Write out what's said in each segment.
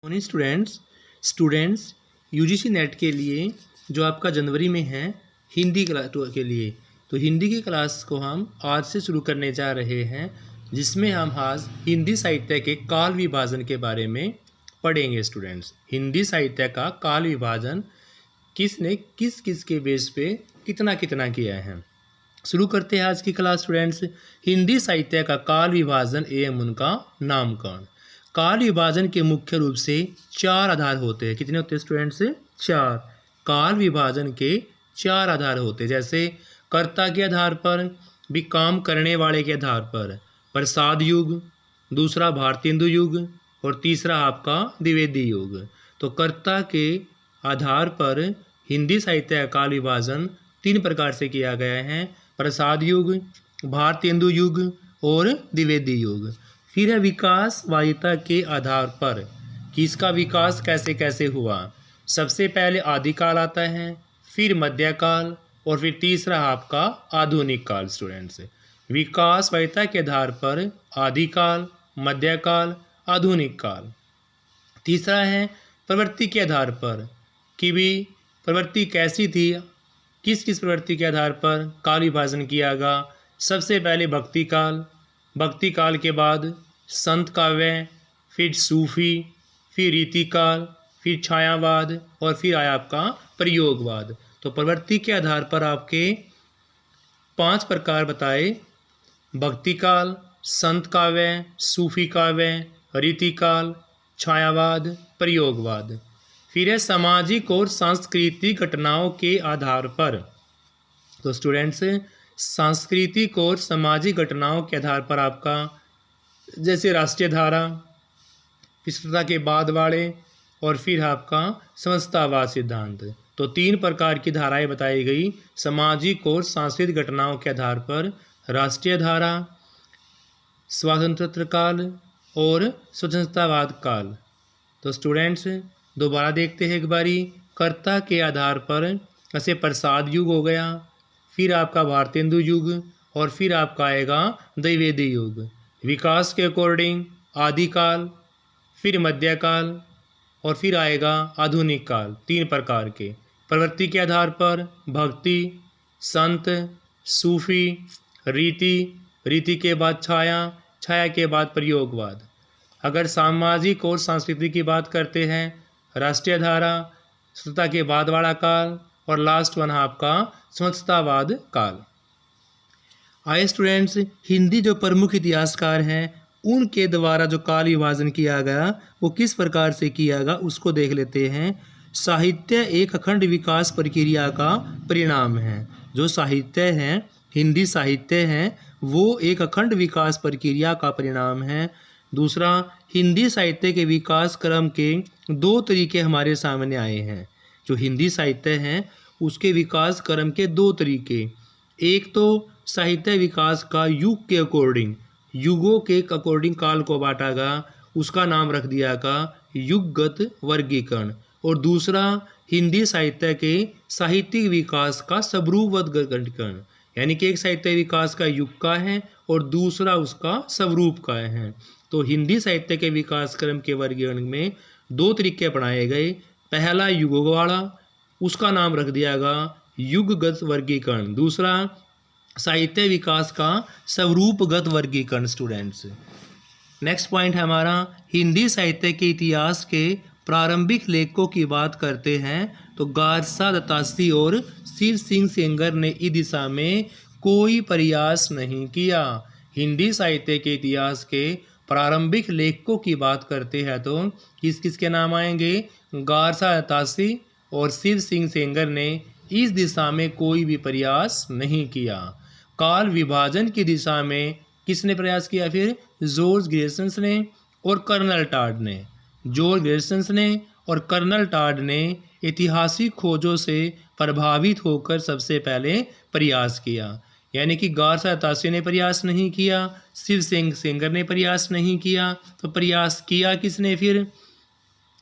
Morning students UGC net के लिए जो आपका जनवरी में है हिंदी क्लास के लिए, तो हिंदी की क्लास को हम आज से शुरू करने जा रहे हैं, जिसमें हम आज हिंदी साहित्य के काल विभाजन के बारे में पढ़ेंगे। स्टूडेंट्स, हिंदी साहित्य का काल विभाजन किसने किस किस के बेस पे कितना कितना किया है। शुरू करते हैं आज की क्लास। स्टूडेंट्स, हिंदी साहित्य का काल विभाजन एवं उनका नामकरण। काल विभाजन के मुख्य रूप से चार आधार होते हैं। कितने होते हैं स्टूडेंट्स? चार। काल विभाजन के चार आधार होते हैं, जैसे कर्ता के आधार पर, भी काम करने वाले के आधार पर, प्रसाद युग, दूसरा भारतेंदु युग और तीसरा आपका द्विवेदी युग। तो कर्ता के आधार पर हिंदी साहित्य का काल विभाजन तीन प्रकार से किया गया है: प्रसाद युग, भारतेंदु युग और द्विवेदी युग। फिर है विकासवादिता के आधार पर कि इसका विकास कैसे कैसे हुआ। सबसे पहले आदिकाल आता है, फिर मध्यकाल और फिर तीसरा आपका आधुनिक काल। स्टूडेंट्स, विकासवादिता के आधार पर आदिकाल, मध्यकाल, आधुनिक काल। तीसरा है प्रवृत्ति के आधार पर कि भी प्रवृत्ति कैसी थी, किस किस प्रवृत्ति के आधार पर काल विभाजन किया गया। सबसे पहले भक्ति काल, भक्ति काल के बाद संत काव्य, फिर सूफी, फिर रीति काल, फिर छायावाद और फिर आया आपका प्रयोगवाद। तो प्रवृत्ति के आधार पर आपके पांच प्रकार बताए: भक्ति काल, संत काव्य, सूफी काव्य, रीति काल, छायावाद, प्रयोगवाद। फिर है सामाजिक और सांस्कृतिक घटनाओं के आधार पर। तो स्टूडेंट्स, सांस्कृतिक और सामाजिक घटनाओं के आधार पर आपका जैसे राष्ट्रीय धारा, विस्तृतता के बाद वाले और फिर आपका समझतावाद सिद्धांत। तो तीन प्रकार की धाराएं बताई गई सामाजिक और सांस्कृतिक घटनाओं के आधार पर: राष्ट्रीय धारा, स्वातंत्र्य काल और स्वतंत्रतावाद काल। तो स्टूडेंट्स, दोबारा देखते हैं एक बारी। कर्ता के आधार पर जैसे प्रसाद युग हो गया, फिर आपका भारतेंदु युग और फिर आपका आएगा द्विवेदी युग। विकास के अकॉर्डिंग आदिकाल, फिर मध्यकाल और फिर आएगा आधुनिक काल। तीन प्रकार के। प्रवृत्ति के आधार पर भक्ति, संत, सूफी, रीति, रीति के बाद छाया, छाया के बाद प्रयोगवाद। अगर सामाजिक और सांस्कृतिक की बात करते हैं, राष्ट्रीय धारा, स्वतंत्रता के बाद वाला काल और लास्ट वन आपका समझतावाद काल। आइए स्टूडेंट्स, हिंदी जो प्रमुख इतिहासकार हैं उनके द्वारा जो काल विभाजन किया गया वो किस प्रकार से किया गया उसको देख लेते हैं। साहित्य एक अखंड विकास प्रक्रिया का परिणाम है। जो साहित्य है, हिंदी साहित्य है, वो एक अखंड विकास प्रक्रिया का परिणाम है। दूसरा, हिंदी साहित्य के विकास क्रम के दो तरीके हमारे सामने आए हैं। जो हिंदी साहित्य है उसके विकास क्रम के दो तरीके। एक तो साहित्य विकास का युग के अकॉर्डिंग, युगों के अकॉर्डिंग काल को बांटा गया, उसका नाम रख दिया गया युगगत वर्गीकरण। और दूसरा, हिंदी साहित्य के साहित्यिक विकास का स्वरूपगत वर्गीकरण, यानी कि एक साहित्य विकास का युग का है और दूसरा उसका स्वरूप का है। तो हिंदी साहित्य के विकास क्रम के वर्गीकरण में दो तरीके अपनाए गए। पहला युगों वाला, उसका नाम रख दिया गया युगगत वर्गीकरण। दूसरा, साहित्य विकास का स्वरूपगत वर्गीकरण। स्टूडेंट्स, नेक्स्ट पॉइंट है हमारा हिंदी साहित्य के इतिहास के प्रारंभिक लेखकों की बात करते हैं। तो गारसा दत्तासी और शिव सिंह सेंगर ने इस दिशा में कोई प्रयास नहीं किया। हिंदी साहित्य के इतिहास के प्रारंभिक लेखकों की बात करते हैं तो किस किस के नाम आएंगे? गारसा दत्तासी और शिव सिंह सेंगर ने इस दिशा में कोई भी प्रयास नहीं किया। काल विभाजन की दिशा में किसने प्रयास किया? फिर जॉर्ज ग्रेसन्स ने और कर्नल टाड ने। जॉर्ज ग्रेसन्स ने और कर्नल टाड ने ऐतिहासिक खोजों से प्रभावित होकर सबसे पहले प्रयास किया। यानी कि गारसा दत्तासी ने प्रयास नहीं किया, शिव सिंह सेंगर ने प्रयास नहीं किया, तो प्रयास किया किसने? फिर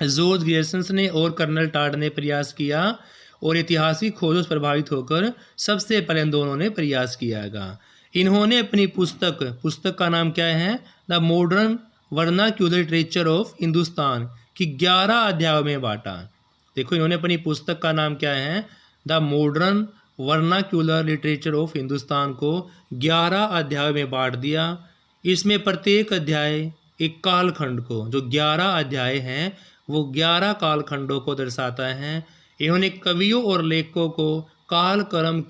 जॉर्ज ग्रेसन्स ने और कर्नल टाड ने प्रयास किया। और ऐतिहासिक खोजों से प्रभावित होकर सबसे पहले इन दोनों ने प्रयास किया गया। इन्होंने अपनी पुस्तक का नाम क्या है? The modern vernacular literature of Hindustan, कि 11 अध्यायों में बांटा। देखो इन्होंने अपनी पुस्तक का नाम क्या है, the modern vernacular literature of Hindustan को 11 अध्यायों में बांट दिया। इसमें प्रत्येक अध्याय एक कालखंड को, जो 11 अध्याय हैं वो 11 कालखंडों को दर्शाता है। इन्होंने कवियों और लेखकों को कालक्रम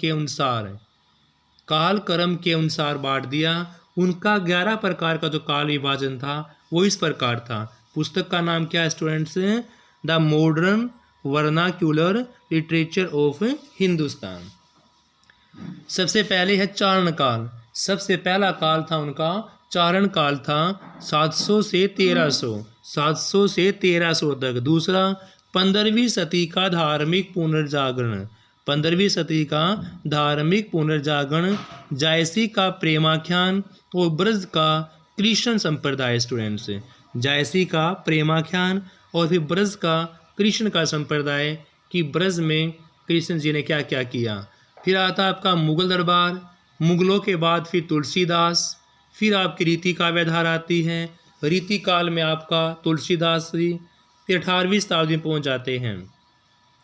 के अनुसार बांट दिया। उनका 11 प्रकार का जो काल विभाजन था वो इस प्रकार था। पुस्तक का नाम क्या है students, the modern vernacular literature of Hindustan. सबसे पहले है चारण काल। सबसे पहला काल था उनका चारण काल था 700 से 1300 तक। दूसरा 15वीं सदी का धार्मिक पुनर्जागरण। 15वीं सदी का धार्मिक पुनर्जागरण, जायसी का प्रेमाख्यान और ब्रज का कृष्ण संप्रदाय। स्टूडेंट्स, जायसी का प्रेमाख्यान और फिर ब्रज का कृष्ण का संप्रदाय कि ब्रज में कृष्ण जी ने क्या क्या किया। फिर आता आपका मुगल दरबार, मुगलों के बाद फिर तुलसीदास, फिर आपकी रीति काव्य धारा आती है। रीति काल में आपका तुलसीदास जी 18वीं शताब्दी में पहुंच जाते हैं।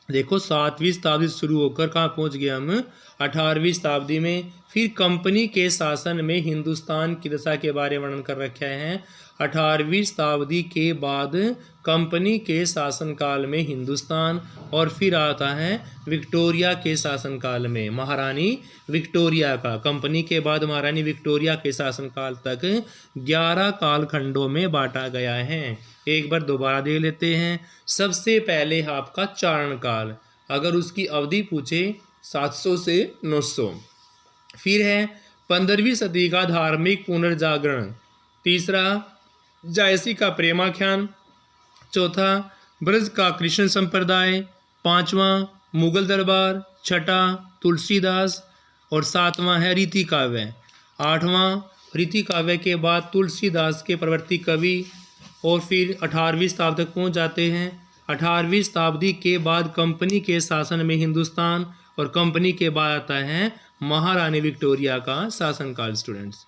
देखो 7वीं शताब्दी से शुरू होकर कहाँ पहुंच गए हम, 18वीं शताब्दी में। फिर कंपनी के शासन में हिंदुस्तान की दशा के बारे में वर्णन कर रखे हैं। 18वीं शताब्दी के बाद कंपनी के शासनकाल में हिंदुस्तान, और फिर आता है विक्टोरिया के शासनकाल में महारानी विक्टोरिया का। कंपनी के बाद महारानी विक्टोरिया के शासनकाल तक 11 कालखंडों में बांटा गया है। एक बार दोबारा देख लेते हैं। सबसे पहले है आपका चारण काल, अगर उसकी अवधि पूछे 700 से 900। फिर है 15वीं सदी का धार्मिक पुनर्जागरण। तीसरा जायसी का प्रेमाख्यान। चौथा ब्रज का कृष्ण संप्रदाय। पांचवा मुगल दरबार। छठा तुलसीदास। और सातवां है रीति काव्य। आठवां रीति काव्य के बाद तुलसीदास के प्रवर्ती कवि, और फिर 18वीं शताब्दी तक पहुंच जाते हैं। 18वीं शताब्दी के बाद कंपनी के शासन में हिंदुस्तान, और कंपनी के बाद आता है महारानी विक्टोरिया का शासनकाल। स्टूडेंट्स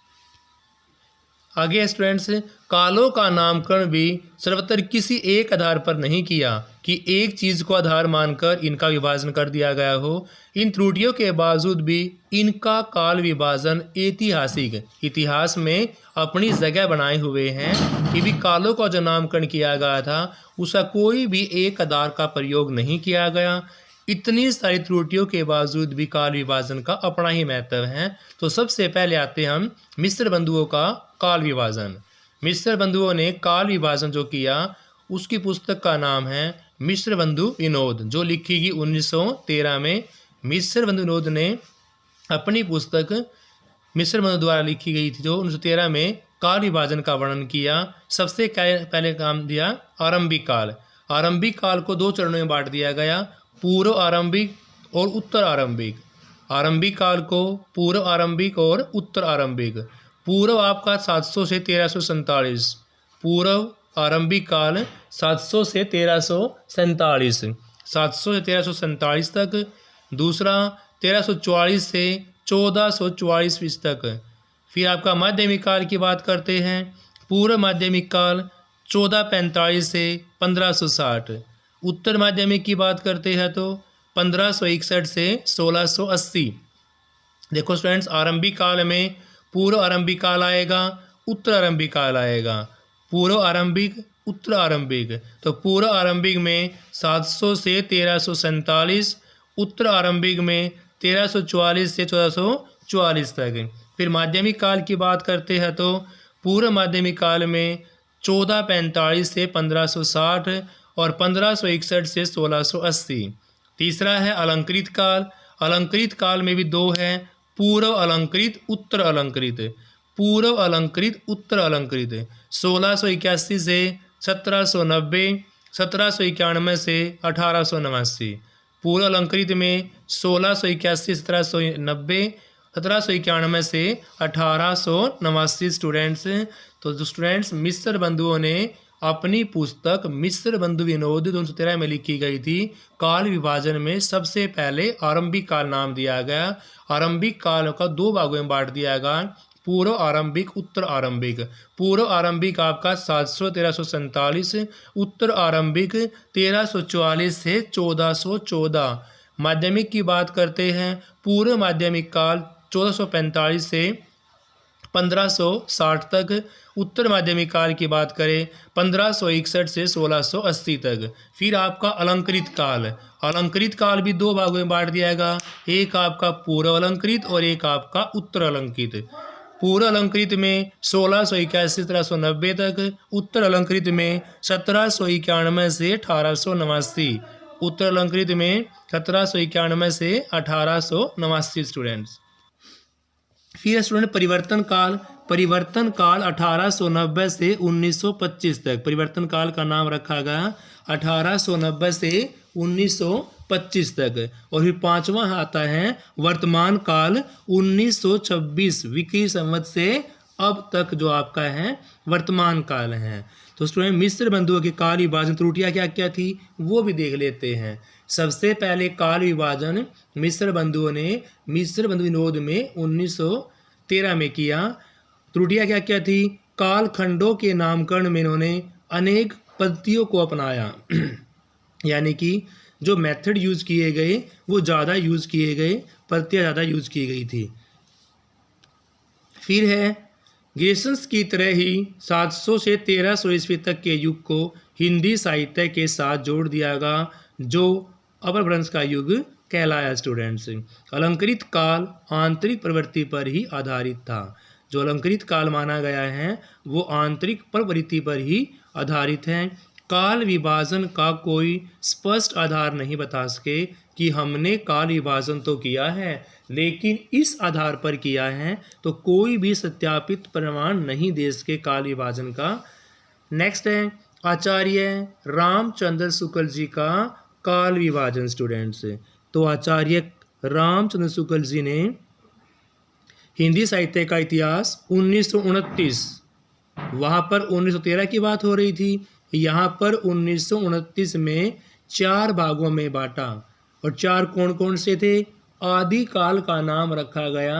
आगे स्टूडेंट्स, कालों का नामकरण भी सर्वत्र किसी एक आधार पर नहीं किया कि एक चीज़ को आधार मानकर इनका विभाजन कर दिया गया हो। इन त्रुटियों के बावजूद भी इनका काल विभाजन ऐतिहासिक इतिहास में अपनी जगह बनाए हुए हैं कि भी कालों का जो नामकरण किया गया था उसका कोई भी एक आधार का प्रयोग नहीं किया गया। इतनी सारी त्रुटियों के बावजूद भी काल विभाजन का अपना ही महत्व है। तो सबसे पहले आते हम मिस्र बंधुओं का काल विभाजन। मिस्र बंधुओं ने काल विभाजन जो किया उसकी पुस्तक का नाम है मिस्र बंधु विनोद, जो लिखी गई 1913 में। मिस्र बंधु विनोद ने अपनी पुस्तक मिस्र बंधु द्वारा लिखी गई थी जो 1913 में काल विभाजन का वर्णन किया। सबसे पहले काम दिया आरंभिक काल। आरंभिक काल को 2 चरणों में बांट दिया गया, पूर्व आरंभिक और उत्तर आरंभिक। आरंभिक काल को पूर्व आरंभिक और उत्तर आरंभिक। पूर्व आपका 700 से 1347। पूर्व आरंभिक काल 700 से 1347, 700 से 1347 तक। दूसरा 1344 से 1444 तक। फिर आपका माध्यमिक काल की बात करते हैं। पूर्व माध्यमिक काल 1445 से 1560। उत्तर माध्यमिक की बात करते हैं तो 1561 से 1680। देखो स्टूडेंट्स, आरंभिक काल में पूर्व आरंभिक काल आएगा, उत्तर आरंभिक काल आएगा। पूर्व आरंभिक, उत्तर आरंभिक। तो पूर्व आरंभिक में 700 से 1347, उत्तर आरंभिक में 1344 से 1444 तक। फिर माध्यमिक काल की बात करते हैं तो पूर्व माध्यमिक काल में 1445 से 1560 और 1561 से 1680। तीसरा है अलंकृत काल। अलंकृत काल में भी 2 है, पूर्व अलंकृत, उत्तर अलंकृत। पूर्व अलंकृत, उत्तर अलंकृत। 1681 से 1790, 1791 से 1889। पूर्व अलंकृत में 1681 से 1790, 1791 से 1889 स्टूडेंट्स। तो स्टूडेंट्स मिस्र बंधुओं ने अपनी पुस्तक मिस्र बंधु विनोद 1913 में लिखी गई थी। काल विभाजन में सबसे पहले आरंभिक काल नाम दिया गया। आरंभिक काल का 2 भागों में बांट दिया गया, पूर्व आरंभिक, उत्तर आरंभिक। पूर्व आरंभिक आपका 700 1347, उत्तर आरंभिक 1344 से 1414। माध्यमिक की बात करते हैं, पूर्व माध्यमिक काल 1445 से 1560 तक, उत्तर माध्यमिक काल की बात करें 1561 से 1680 तक। फिर आपका अलंकृत काल, अलंकृत काल भी दो भागों में बांट दिया गया, एक आपका पूर्व अलंकृत और एक आपका उत्तर अलंकृत। पूर्व अलंकृत में 1681 से 1790 तक, उत्तर अलंकृत में 1791 से 1889, उत्तर अलंकृत में 1791 से 1889 स्टूडेंट्स। फिर स्टूडेंट परिवर्तन काल, परिवर्तन काल 1890 से 1925 तक, परिवर्तन काल का नाम रखा गया 1890 से 1925 तक। और फिर पांचवा आता है वर्तमान काल 1926 विक्रमी संवत से अब तक जो आपका है वर्तमान काल है। तो स्टूडेंट मिस्र बंधुओं के काल विभाजन त्रुटियां क्या क्या थी वो भी देख लेते हैं। सबसे पहले काल विभाजन मिस्र बंधुओं ने मिस्र बंधु विनोद में 1913 में किया। त्रुटियां क्या क्या थी? काल खंडों के नामकरण में इन्होंने अनेक पद्धतियों को अपनाया यानी कि जो मेथड यूज किए गए वो ज़्यादा यूज किए गए, पद्धतियाँ ज़्यादा यूज की गई थी। फिर है ग्रीसेंस की तरह ही 700 से 1300 ईस्वी तक के युग को हिंदी साहित्य के साथ जोड़ दिया गया जो अपभ्रंश का युग कहलाया स्टूडेंट्स। अलंकृत काल आंतरिक प्रवृत्ति पर ही आधारित था। जो अलंकृत काल माना गया है वो आंतरिक प्रवृत्ति पर ही आधारित है। काल विभाजन का कोई स्पष्ट आधार नहीं बता सके कि हमने काल विभाजन तो किया है लेकिन इस आधार पर किया है, तो कोई भी सत्यापित प्रमाण नहीं दे सके काल विभाजन का। नेक्स्ट है आचार्य रामचंद्र शुक्ल जी का काल विभाजन स्टूडेंट्स। तो आचार्य रामचंद्र शुक्ल जी ने हिंदी साहित्य का इतिहास 1929, वहाँ पर 1913 की बात हो रही थी, यहाँ पर 1929 में 4 भागों में बांटा। और 4 कौन कौन से थे? आदि काल का नाम रखा गया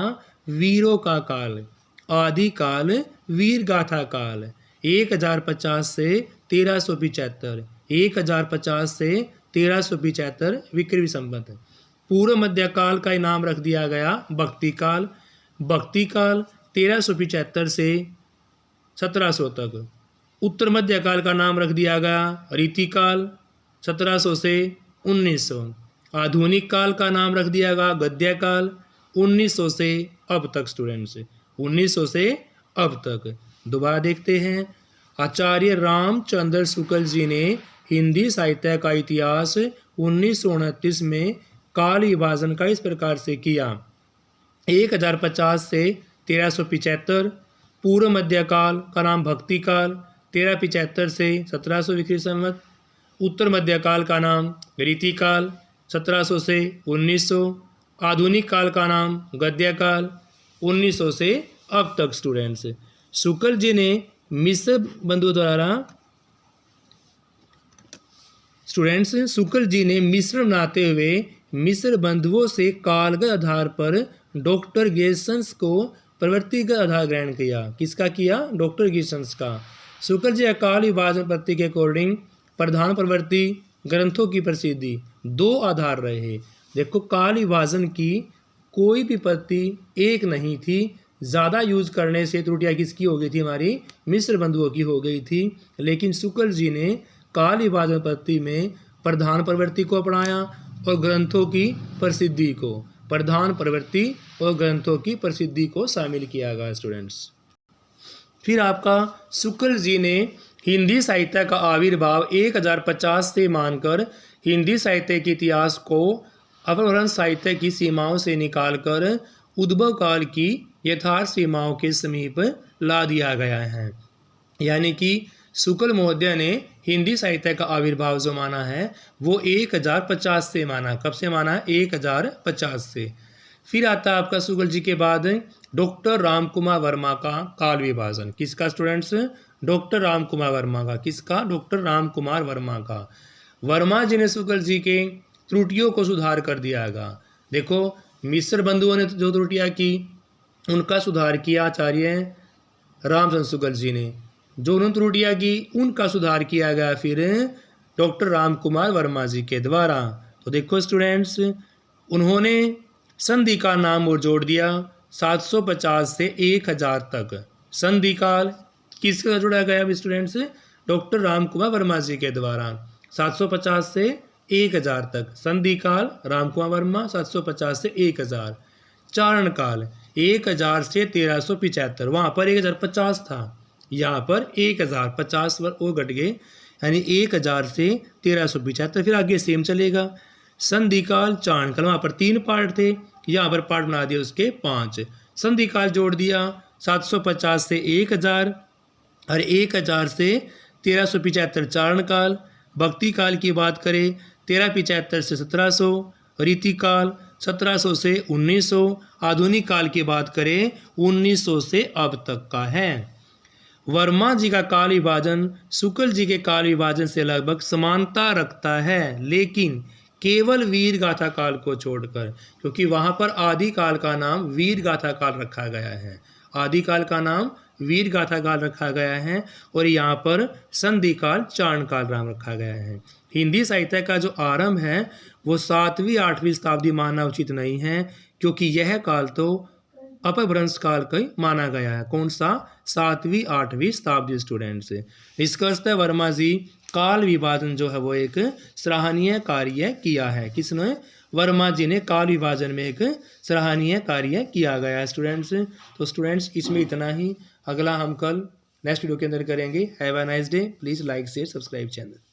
वीरों का काल, आदि काल वीर गाथा काल 1050 से 1375, 1050 से 1375 विक्रमी संवत। पूर्व मध्य काल का इनाम रख दिया गया भक्ति काल, भक्ति काल 1375 से 1700 तक। उत्तर मध्य काल का नाम रख दिया गया रीति काल 1700 से 1900। आधुनिक काल का नाम रख दिया गया गद्य काल 1900 से अब तक स्टूडेंट्स, 1900 से अब तक। दोबारा देखते हैं। आचार्य रामचंद्र शुक्ल जी ने हिंदी साहित्य का इतिहास 1929 में काल विभाजन का इस प्रकार से किया। 1050 से 1375 पूर्व मध्य काल का नाम भक्ति काल 1375 से 1700 विक्रमी संवत। उत्तर मध्य काल का नाम रीति काल 1700 से 1900। आधुनिक काल का नाम गद्य काल 1900 से अब तक स्टूडेंट्स। शुक्ल जी ने मिस्र बंधुओं द्वारा स्टूडेंट्स शुक्ल जी ने मिश्रण बनाते हुए मिस्र बंधुओं से कालगत आधार पर डॉक्टर गेसन्स को प्रवृत्तिगत आधार ग्रहण किया। किसका किया? डॉक्टर गेसन्स का। शुक्ल जी काल विभाजन पद्धति के अकॉर्डिंग प्रधान प्रवृत्ति ग्रंथों की प्रसिद्धि 2 आधार रहे। देखो काल विभाजन की कोई भी पद्धति एक नहीं थी, ज़्यादा यूज करने से त्रुटियाँ किसकी हो गई थी? हमारी मिस्र बंधुओं की हो गई थी। लेकिन शुक्ल जी ने काल विभाजन पद्धति में प्रधान प्रवृत्ति को अपनाया और ग्रंथों की प्रसिद्धि को, प्रधान प्रवृत्ति और ग्रंथों की प्रसिद्धि को शामिल किया गया स्टूडेंट्स। फिर आपका शुक्ल जी ने हिंदी साहित्य का आविर्भाव 1050 से मानकर हिंदी साहित्य के इतिहास को अपभ्रंश साहित्य की सीमाओं से निकालकर उद्भव काल की यथार्थ सीमाओं के समीप ला दिया गया है। यानी कि शुक्ल महोदय ने हिंदी साहित्य का आविर्भाव जो माना है वो 1050 से माना। कब से माना? 1050 से। फिर आता है आपका शुक्ल जी के बाद डॉक्टर राम कुमार वर्मा का काल विभाजन। किसका स्टूडेंट्स? डॉक्टर राम कुमार वर्मा का। किसका? डॉक्टर राम कुमार वर्मा का। वर्मा जी ने शुक्ल जी के त्रुटियों को सुधार कर दिया गया। देखो मिस्र बंधुओं ने जो त्रुटियाँ की उनका सुधार किया आचार्य रामचंद्र शुक्ल जी ने। जो उन्होंने त्रुटियाँ की उनका सुधार किया गया फिर डॉक्टर राम कुमार वर्मा जी के द्वारा। तो देखो स्टूडेंट्स, उन्होंने संधि का नाम और जोड़ दिया 750 से 1000 तक। संधि काल किसके साथ जोड़ा गया स्टूडेंट्स? डॉक्टर राम कुमार वर्मा जी के द्वारा 750 से 1000 तक। संधि काल राम कुमार वर्मा 750 से 1000। चारण काल 1000 से 1375, वहाँ पर 1050 था, यहाँ पर 1050 और घट गए, यानी 1000 से 1375। फिर आगे सेम चलेगा। संधि काल चारण काल, वहाँ पर 3 पार्ट थे, यहाँ पर पार्ट बना दिए उसके 5। संधि काल जोड़ दिया 750 से 1000 और 1000 से 1375 चारण काल। भक्ति काल की बात करें 1375 से 1700, रीति काल 1700 से 1900, आधुनिक काल की बात करें 1900 से अब तक का है। वर्मा जी का काल विभाजन शुक्ल जी के काल विभाजन से लगभग समानता रखता है, लेकिन केवल वीर गाथा काल को छोड़कर, क्योंकि वहाँ पर आदि काल का नाम वीर गाथा काल रखा गया है। आदि काल का नाम वीर गाथा काल रखा गया है और यहाँ पर संधि काल चारण काल नाम रखा गया है। हिंदी साहित्य का जो आरंभ है वो 7वीं 8वीं शताब्दी मानना उचित नहीं है, क्योंकि यह काल तो अपभ्रंश काल का ही माना गया है। कौन सा? 7वीं 8वीं शताब्दी स्टूडेंट्स। निष्कर्षतः वर्मा जी काल विभाजन जो है वो एक सराहनीय कार्य किया है। किसने? वर्मा जी ने काल विभाजन में एक सराहनीय कार्य किया गया है स्टूडेंट्स। तो स्टूडेंट्स इसमें इतना ही। अगला हम कल नेक्स्ट वीडियो के अंदर करेंगे। Have a nice day. Please like share subscribe channel.